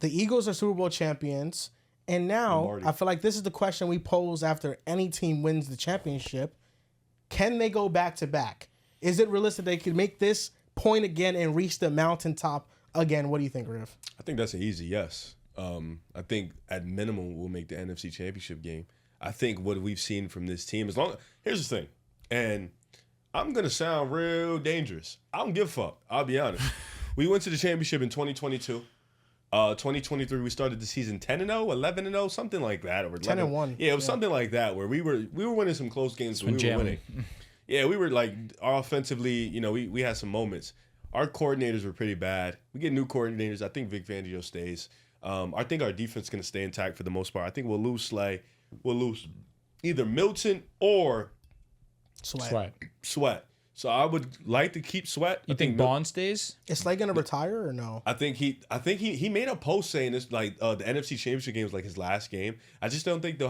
The Eagles are Super Bowl champions. And now Lombardi. I feel like this is the question we pose after any team wins the championship. Can they go back to back? Is it realistic they could make this point again and reach the mountaintop again? What do you think, Riff? I think that's an easy yes. I think at minimum we'll make the NFC Championship game. I think what we've seen from this team, here's the thing, and I'm gonna sound real dangerous. I don't give a fuck. I'll be honest. We went to the championship in 2022. 2023 we started the season 10-0, 11-0, something like that, or 10-1. Yeah, it was something like that where we were winning some close games. We were winning. Yeah, we were like offensively. You know, we had some moments. Our coordinators were pretty bad. We get new coordinators. I think Vic Fangio stays. I think our defense is going to stay intact for the most part. I think we'll lose Slay. We'll lose either Milton or Sweat. So I would like to keep Sweat. You think Bond stays? Is Slay going to retire or no? I think he made a post saying this, like the NFC Championship game was like his last game. I just don't think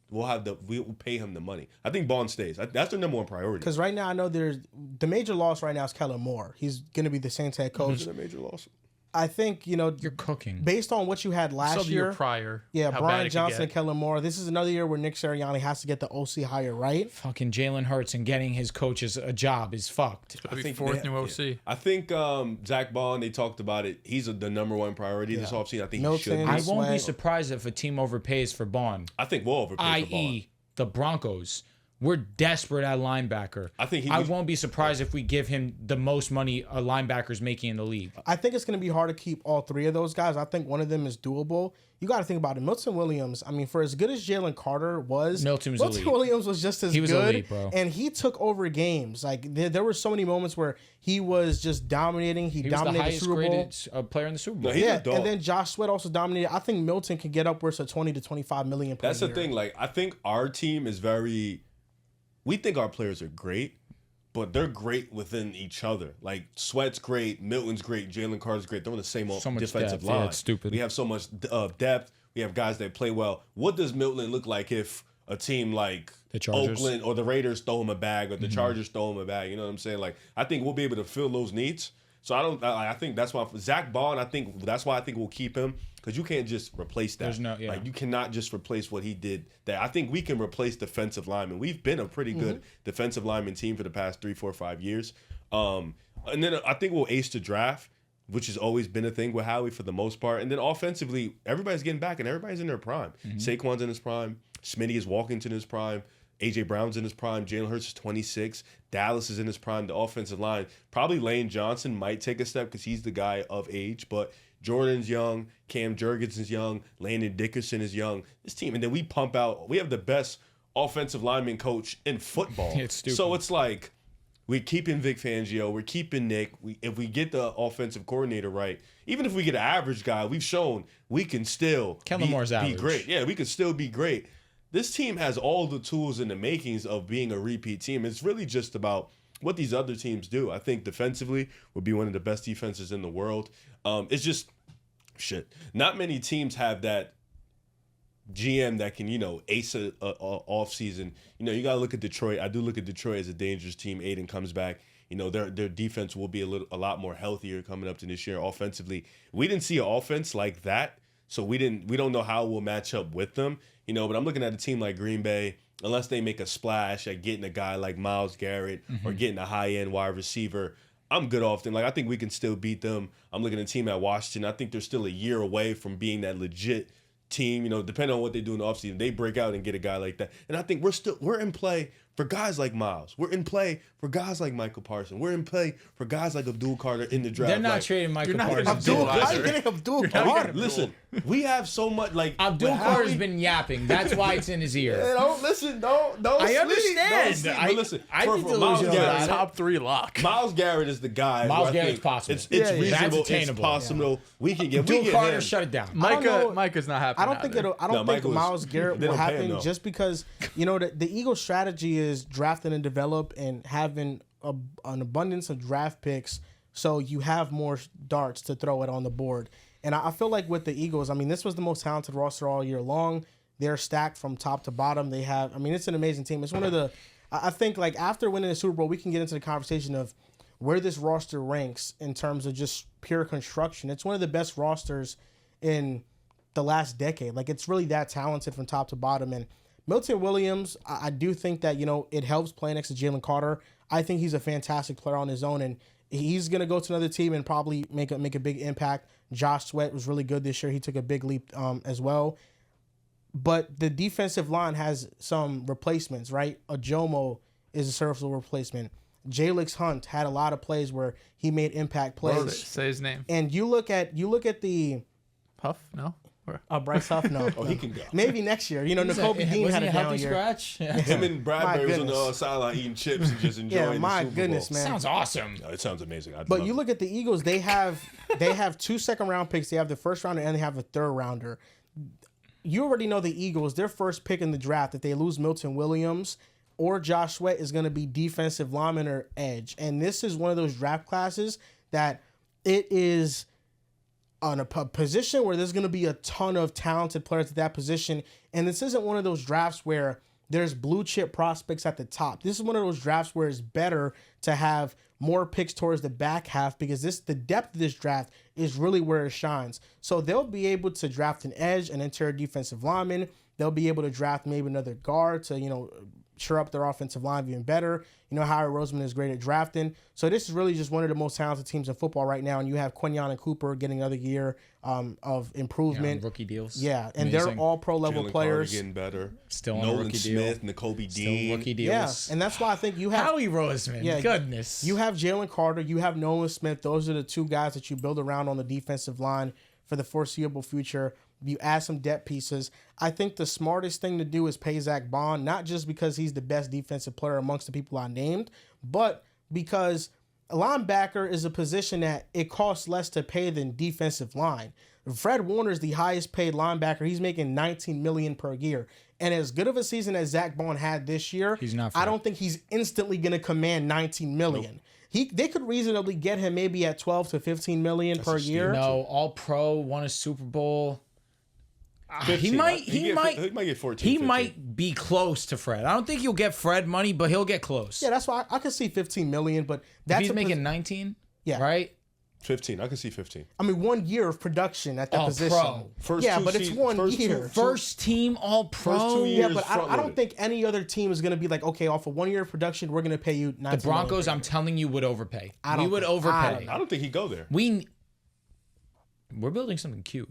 we'll pay him the money. I think Bond stays. That's their number one priority. Because right now I know the major loss right now is Kellen Moore. He's going to be the Saints head coach. It's a major loss. I think, You're cooking. based on what you had last the year. year prior. Yeah, how bad Brian it could Johnson get. and Kellen Moore. This is another year where Nick Sirianni has to get the OC hire right. Fucking Jalen Hurts and getting his coaches a job is fucked. It'll be fourth new OC. I think Zach Bond, they talked about it. He's the number one priority this offseason. I think Milton, he should be. I won't be Sweat. surprised if a team overpays for Bond, I think we'll overpay for Bond. i.e. the Broncos. We're desperate at linebacker. I won't be surprised if we give him the most money a linebacker's making in the league. I think it's going to be hard to keep all three of those guys. I think one of them is doable. You got to think about it. Milton Williams, I mean, for as good as Jalen Carter was, Milton elite. Williams was just as He was good. elite, bro. And he took over games. Like, there were so many moments where he was just dominating. He He was the dominated the highest Super Bowl. graded player in the Super Bowl. No, he's Yeah, a dog. and then Josh Sweat also dominated. I think Milton can get upwards of 20 to 25 million per That's year. the thing. Like, I think our team is we think our players are great, but they're great within each other. Like, Sweat's great, Milton's great, Jalen Carter's great. They're on the same So much defensive depth. Yeah, line. it's stupid. We have so much depth. We have guys that play well. What does Milton look like if a team like The Chargers. Oakland or the Raiders throw him a bag or the Chargers throw him a bag? You know what I'm saying? Like, I think we'll be able to fill those needs. So I think that's why Zach Bond. That's why I think we'll keep him, because you can't just replace that. Like, you cannot just replace what he did. That I think we can replace defensive linemen. We've been a pretty good defensive lineman team for the past 3, 4, 5 years. And then I think we'll ace the draft, which has always been a thing with Howie for the most part. And then offensively, everybody's getting back and everybody's in their prime. Saquon's in his prime. Smitty is walking to his prime. A.J. Brown's in his prime. Jalen Hurts is 26. Dallas is in his prime. The offensive line, probably Lane Johnson might take a step because he's the guy of age. But Jordan's young. Cam Jurgens young. Landon Dickerson is young. This team. And then we pump out. We have the best offensive lineman coach in football. It's stupid. So it's like we're keeping Vic Fangio. We're keeping Nick. If we get the offensive coordinator right, even if we get an average guy, we've shown we can still Kellen Moore's be average. great. Yeah, we can still be great. This team has all the tools in the makings of being a repeat team. It's really just about what these other teams do. I think defensively we'll be one of the best defenses in the world. It's just shit. Not many teams have that GM that can, ace a off season. You got to look at Detroit. I do look at Detroit as a dangerous team. Aiden comes back. Their defense will be a lot more healthier coming up to this year offensively. We didn't see an offense like that, so we don't know how we'll match up with them. But I'm looking at a team like Green Bay, unless they make a splash at getting a guy like Myles Garrett or getting a high-end wide receiver, I'm good off them. Like, I think we can still beat them. I'm looking at a team at Washington. I think they're still a year away from being that legit team. Depending on what they do in the offseason, they break out and get a guy like that. And I think we're in play for guys like Miles. We're in play for guys like Michael Parsons. We're in play for guys like Abdul Carter in the draft. They're not trading Michael Parsons. Abdul Carter. Listen, we have so much. Like, Abdul Carter's been yapping. That's why it's in his ear. Don't listen. Don't. I sleep, understand. Don't sleep. But listen, I for think Myles delusional Garrett, about it. Top 3 lock. Myles Garrett is the guy. Myles who I Garrett's think possible. It's Yeah, yeah. reasonable. That's attainable. It's possible. We can get. Abdul we get Carter, him. shut it down. know. Micah's not happy. I don't think think Michael Myles Garrett they will don't pay him, happen though. just because the Eagles' strategy is drafting and develop and having an abundance of draft picks, so you have more darts to throw it on the board. And I feel like with the Eagles, this was the most talented roster all year long. They're stacked from top to bottom. They have, it's an amazing team. It's one of the, I think like after winning the Super Bowl, we can get into the conversation of where this roster ranks in terms of just pure construction. It's one of the best rosters in the last decade. Like, it's really that talented from top to bottom. And Milton Williams, I do think that, it helps playing next to Jalen Carter. I think he's a fantastic player on his own, and he's going to go to another team and probably make a big impact. Josh Sweat was really good this year. He took a big leap as well. But the defensive line has some replacements, right? Ajomo is a serviceable replacement. Jalix Hunt had a lot of plays where he made impact plays. Say his name. And you look at the Huff? No? Bryce Huff, no. Oh, he can go. Maybe next year. Nakobe Dean had a down year. Scratch? Yeah. Him and Bradbury was on goodness. the sideline eating chips and just enjoying my the Super goodness, Bowl. man. Sounds awesome. No, it sounds amazing. But you look at the Eagles, they have 2 second-round picks. They have the first rounder and they have a third rounder. You already know the Eagles, their first pick in the draft, if they lose Milton Williams or Josh Sweat, is going to be defensive lineman or edge. And this is one of those draft classes that it is on a position where there's going to be a ton of talented players at that position. And this isn't one of those drafts where there's blue chip prospects at the top. This is one of those drafts where it's better to have more picks towards the back half, because the depth of this draft is really where it shines. So they'll be able to draft an edge, an interior defensive lineman. They'll be able to draft maybe another guard to, shore up their offensive line even better. Howard Roseman is great at drafting. So this is really just one of the most talented teams in football right now. And you have Quinyon and Cooper getting another year of improvement. Rookie deals. Yeah, and they're all pro level Jalen players. Carter getting better. Still on a Nolan rookie Smith, deal. Nakobe Still Dean. rookie Yeah, deals. and that's why I think you have Howie Roseman. Goodness. You have Jalen Carter, you have Nolan Smith. Those are the 2 guys that you build around on the defensive line for the foreseeable future. You add some depth pieces. I think the smartest thing to do is pay Zach Bond, not just because he's the best defensive player amongst the people I named, but because a linebacker is a position that it costs less to pay than defensive line. Fred Warner is the highest paid linebacker. He's making $19 million per year. And as good of a season as Zach Bond had this year, He's not I Fred. don't think he's instantly going to command $19 million. They could reasonably get him maybe at $12 to $15 million per year. No, all pro, won a Super Bowl. 15. He might He might get 14. He 15. might be close to Fred. I don't think he'll get Fred money, but he'll get close. Yeah, that's why I could see $15 million, but that's If he's making 19, Yeah. right? 15. I can see 15. 1 year of production at that position. pro. First yeah, 2 but it's seasons- 1 first year. two- First team all pro. First 2 years. Yeah, but I don't front-loaded. think any other team is going to be like, okay, off of 1 year of production, we're going to pay you $19 The Broncos, million. I'm telling you, would overpay. don't We would think- I overpay. don't know. I don't think he'd go there. We're building something cute.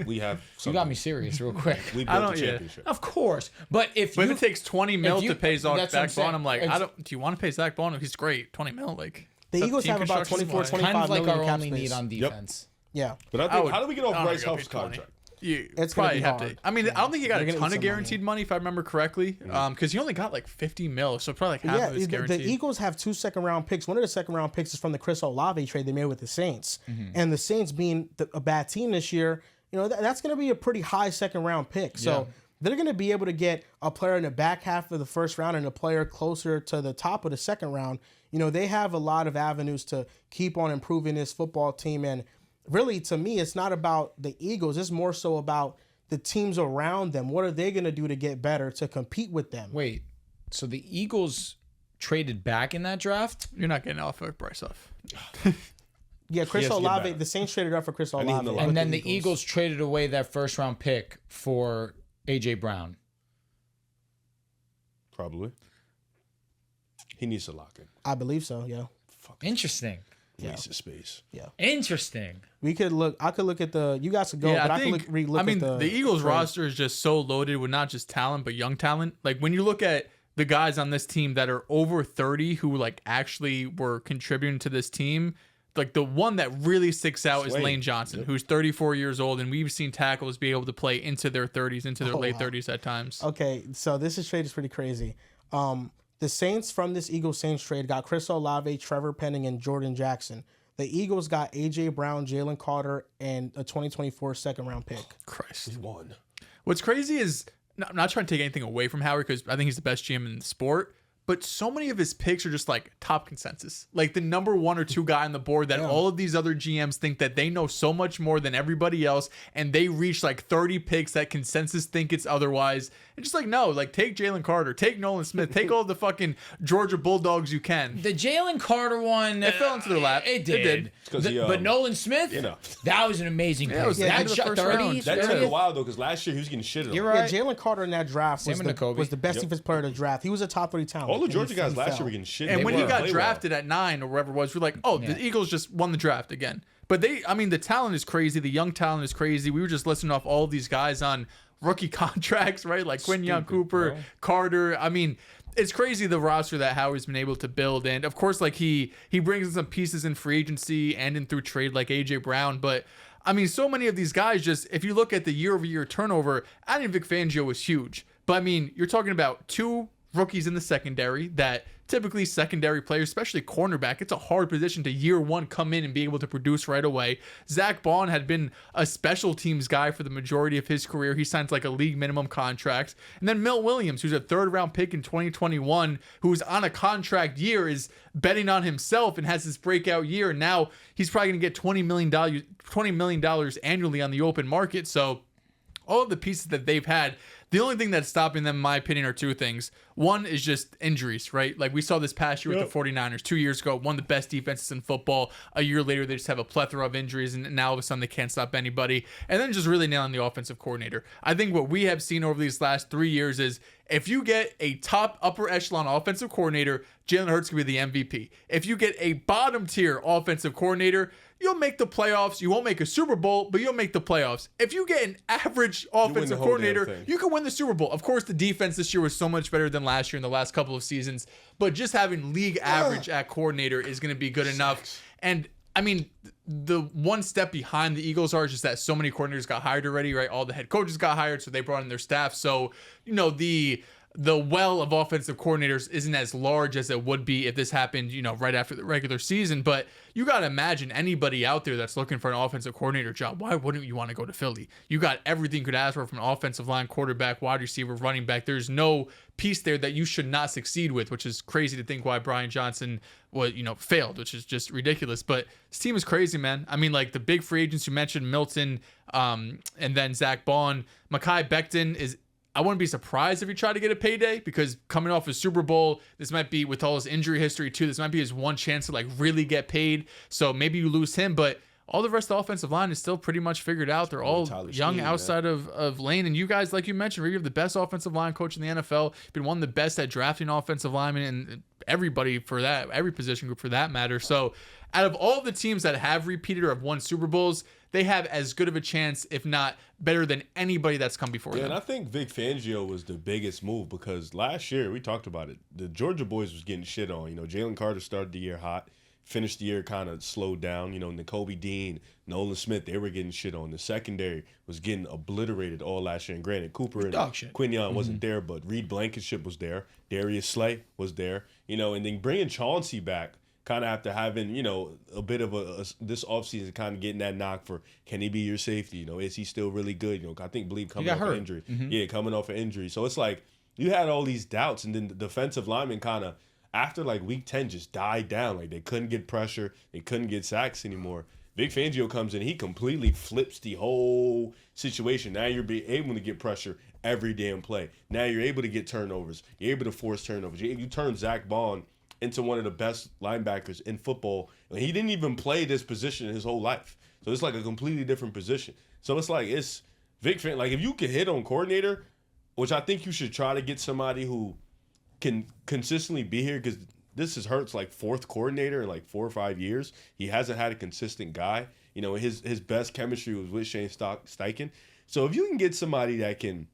We have. You got me serious real quick. We I built don't- a yeah. championship. Of course, but if But if it takes 20 mil you- to pay Zach that's what I'm Bond, I'm like, saying. do you want to pay Zach Bond? He's great. 20 mil, like. The that's Eagles team have about construction 24, supply. 25 kind of like million our cap only space. need on defense. Yeah. But I I think, would- how do we get off I don't Bryce think I'd Huff's pay 20. contract? It's gonna Probably be have hard. to. I mean, I don't think he got They're a gonna ton need of some guaranteed money, if I remember correctly, because he only got like 50 mil, so probably like half Yeah, of his the guaranteed. Eagles have 2 second-round picks. One of the second-round picks is from the Chris Olave trade they made with the Saints. And the Saints being a bad team this year, that's going to be a pretty high second-round pick. So they're going to be able to get a player in the back half of the first round and a player closer to the top of the second round. They have a lot of avenues to keep on improving this football team. And really, to me, it's not about the Eagles. It's more so about the teams around them. What are they going to do to get better, to compete with them? Wait, so the Eagles traded back in that draft? You're not getting off of Bryce Huff. Yeah, Chris has to get Olave, better. the Saints traded up for Chris need him Olave. to with lock And then the Eagles traded away that first round pick for AJ Brown. Probably. He needs to lock in. I believe so, yeah. Interesting. Waste of space. Interesting. We could look. I could look at the. You guys could go, but I could re-look I mean, at the Eagles trade. roster is just so loaded with not just talent but young talent. Like when you look at the guys on this team that are over 30 who like actually were contributing to this team, like the one that really sticks out is Swain. Lane Johnson, who's 34 years old, and we've seen tackles be able to play into their 30s, into their late wow. 30s at times. Okay, so this trade is pretty crazy. The Saints from this Eagles Saints trade got Chris Olave, Trevor Penning, and Jordan Jackson. The Eagles got AJ Brown, Jalen Carter, and a 2024 second round pick. Christ. He won. What's crazy is, I'm not trying to take anything away from Howard because I think he's the best GM in the sport, but so many of his picks are just like top consensus, like the number 1 or 2 guy on the board that all of these other GMs think that they know so much more than everybody else, and they reach like 30 picks that consensus think it's otherwise. And just like, no, like take Jalen Carter, take Nolan Smith, take all the fucking Georgia Bulldogs you can. The Jalen Carter one, It fell into their lap. It did. But Nolan Smith, that was an amazing pick. it was the end of the first round. That took a while though, because last year he was getting shitted on. You're right. Yeah, Jalen Carter in that draft was the best defensive player of the draft. He was a top 3 talent. All the Georgia guys last year were getting shitted. And when he got drafted at 9 or whatever it was, we're like, oh, the Eagles just won the draft again. But the talent is crazy. The young talent is crazy. We were just listening off all of these guys on rookie contracts, right? Like Quinyon Cooper, bro. Carter. I mean, it's crazy the roster that Howie's been able to build. And of course, like he brings in some pieces in free agency and in through trade like AJ Brown. But I mean, so many of these guys, just if you look at the year-over-year turnover, adding Vic Fangio was huge. But I mean, you're talking about 2 rookies in the secondary that typically secondary players, especially cornerback, it's a hard position to year 1 come in and be able to produce right away. Zach Bond had been a special teams guy for the majority of his career. He signs like a league minimum contract. And then Milt Williams, who's a 3rd round pick in 2021, who's on a contract year, is betting on himself and has this breakout year. And now he's probably going to get $20 million annually on the open market. So all of the pieces that they've had, the only thing that's stopping them, in my opinion, are 2 things. One is just injuries, right? Like we saw this past year with the 49ers. 2 years ago, one of the best defenses in football. A year later, they just have a plethora of injuries, and now all of a sudden they can't stop anybody. And then just really nailing the offensive coordinator. I think what we have seen over these last 3 years is if you get a top upper echelon offensive coordinator, Jalen Hurts could be the MVP. If you get a bottom tier offensive coordinator, you'll make the playoffs. You won't make a Super Bowl, but you'll make the playoffs. If you get an average offensive coordinator, you can win the Super Bowl. Of course, the defense this year was so much better than last year in the last couple of seasons, but just having league average at coordinator is going to be good enough. And I mean, the one step behind the Eagles are just that so many coordinators got hired already, right? All the head coaches got hired, so they brought in their staff. So, you know, the well of offensive coordinators isn't as large as it would be if this happened, you know, right after the regular season. But you got to imagine anybody out there that's looking for an offensive coordinator job, why wouldn't you want to go to Philly? You got everything you could ask for from an offensive line, quarterback, wide receiver, running back. There's no piece there that you should not succeed with, which is crazy to think why Brian Johnson failed, which is just ridiculous. But this team is crazy, man. I mean, like the big free agents you mentioned, Milton, and then Zach Bond, Mekhi Becton is, I wouldn't be surprised if he tried to get a payday, because coming off his Super Bowl, this might be, with all his injury history too, this might be his one chance to like really get paid. So maybe you lose him, but all the rest of the offensive line is still pretty much figured out. They're all young outside of Lane. And you guys, like you mentioned, you have the best offensive line coach in the NFL, been one of the best at drafting offensive linemen, and everybody for that, every position group for that matter. So out of all the teams that have repeated or have won Super Bowls, they have as good of a chance, if not better than anybody that's come before them. And I think Vic Fangio was the biggest move, because last year, we talked about it, the Georgia boys was getting shit on. You know, Jalen Carter started the year hot, finished the year kind of slowed down. You know, Nakobe Dean, Nolan Smith, they were getting shit on. The secondary was getting obliterated all last year. And granted, Cooper and Quinyon wasn't there, but Reed Blankenship was there. Darius Slay was there. You know, and then bringing Chauncey back, kind of after having, you know, a bit of this offseason, kind of getting that knock for, can he be your safety? You know, is he still really good? You know, I believe coming off an injury. Yeah, coming off an injury. So it's like you had all these doubts, and then the defensive linemen kind of, after like week 10, just died down. Like they couldn't get pressure. They couldn't get sacks anymore. Vic Fangio comes in, he completely flips the whole situation. Now you're able to get pressure every damn play. Now you're able to get turnovers. You're able to force turnovers. You turn Zach Bond into one of the best linebackers in football. He didn't even play this position his whole life. So it's like a completely different position. So it's like, it's Vic Fangio. Like if you can hit on coordinator, which I think you should try to get somebody who can consistently be here, because this is Hurts' like 4th coordinator in like 4 or 5 years. He hasn't had a consistent guy. You know, his best chemistry was with Shane Steichen. So if you can get somebody that can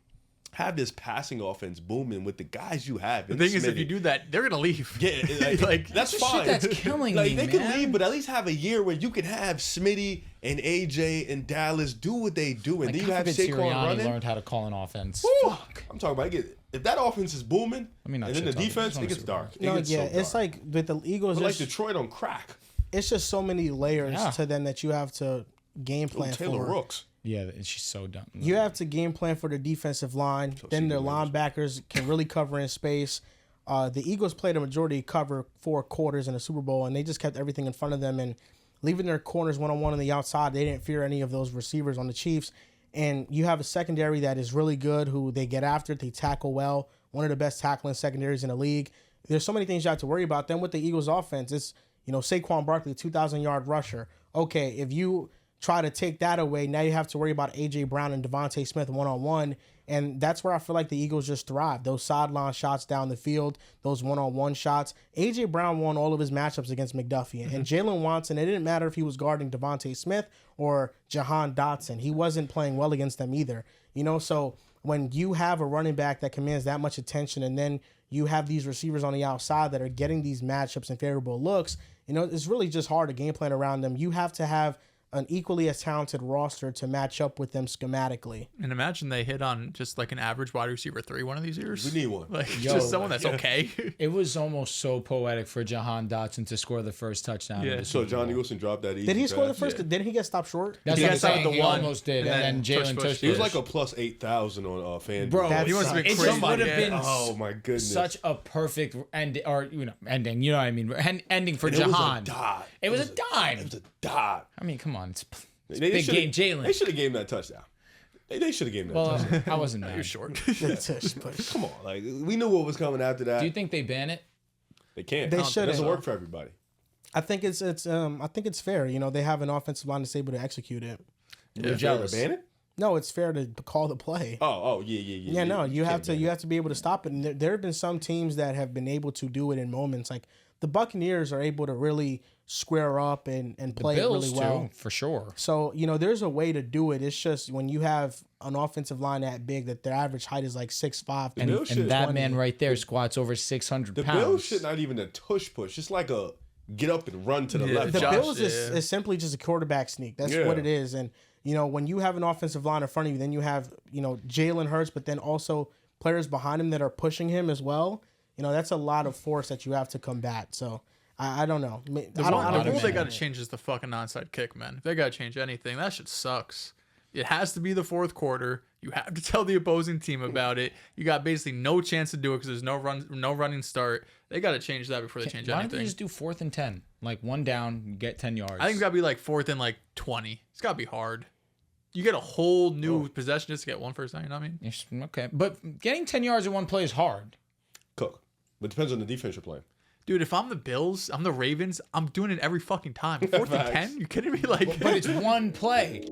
have this passing offense booming with the guys you have. The thing is, if you do that, they're gonna leave. Yeah, like that's fine. Shit, that's killing me, they man. can leave, but at least have a year where you can have Smitty and AJ and Dallas do what they do, and like, then you have Saquon running. Learned how to call an offense. Fuck. I'm talking about if that offense is booming, and then the defense, it gets dark. It's like with the Eagles, like Detroit on crack. It's just so many layers to them that you have to game plan for. Taylor Rooks. Yeah, and she's so dumb. You have to game plan for the defensive line. Then their linebackers can really cover in space. The Eagles played a majority cover 4 quarters in the Super Bowl, and they just kept everything in front of them and leaving their corners one-on-one on the outside. They didn't fear any of those receivers on the Chiefs. And you have a secondary that is really good, who they get after it, they tackle well, one of the best tackling secondaries in the league. There's so many things you have to worry about. Then with the Eagles offense, it's, Saquon Barkley, 2,000-yard rusher. Okay, if you try to take that away, now you have to worry about A.J. Brown and Devontae Smith one-on-one. And that's where I feel like the Eagles just thrive. Those sideline shots down the field, those one-on-one shots. A.J. Brown won all of his matchups against McDuffie. And Jalen Watson, it didn't matter if he was guarding Devontae Smith or Jahan Dotson. He wasn't playing well against them either. So when you have a running back that commands that much attention, and then you have these receivers on the outside that are getting these matchups and favorable looks, it's really just hard to game plan around them. You have to have an equally as talented roster to match up with them schematically. And imagine they hit on just like an average wide receiver 3 one of these years. We need one. Just someone that's okay. It was almost so poetic for Jahan Dotson to score the first touchdown. Yeah. So Johnny Wilson dropped that easy. Did he score the pass? first? Yeah. Didn't he get stopped short? That's He what got I'm stopped saying. at the He one, almost did, and and then then Jalen push. touched It was it. like a plus 8,000 on FanDuel. Bro, That's He must have been it crazy. just would have been Oh my goodness. such a perfect ending, ending. You know what I mean? Ending for And it was a Jahan. dot. It was a dime. It was a dot. I mean, come on, it's They big shoulda- game, Jalen. They should have gave him that touchdown. They should have gave him that touchdown. Well, I wasn't You're mad. short. Come on, like we knew what was coming after that. Do you think they ban it? They can't. They It shouldn't. doesn't work for everybody. I think it's fair. They have an offensive line that's able to execute it. You're jealous. Ban it? No, it's fair to call the play. Yeah. Yeah, no, you have can't to be able to stop it. And there have been some teams that have been able to do it in moments. Like the Buccaneers are able to really square up and play it Bills really well. too, for sure. So, there's a way to do it. It's just when you have an offensive line that big that their average height is like 6'5". And, Bills should- and that man right there squats over 600 The pounds. Bills should not even a tush push. It's like a get up and run to the Yeah, left. The Josh, Bills yeah. is simply just a quarterback sneak. That's Yeah. what it is. And, when you have an offensive line in front of you, then you have, Jalen Hurts, but then also players behind him that are pushing him as well. That's a lot of force that you have to combat. So I don't know. I The don't rule they know. got to change is the fucking onside kick, man. If they got to change anything, that shit sucks. It has to be the fourth quarter. You have to tell the opposing team about it. You got basically no chance to do it because there's no running start. They got to change that before they change Why don't anything. they just do 4th and 10? Like one down, you get 10 yards. I think it's got to be like 4th and like 20. It's got to be hard. You get a whole new possession just to get one first down. You know what I mean? Yes, okay. But getting 10 yards in one play is hard. Cook. But it depends on the defense you're playing. Dude, if I'm the Bills, I'm the Ravens, I'm doing it every fucking time. 4th and Facts. 10? You kidding me? Like, But it's one play.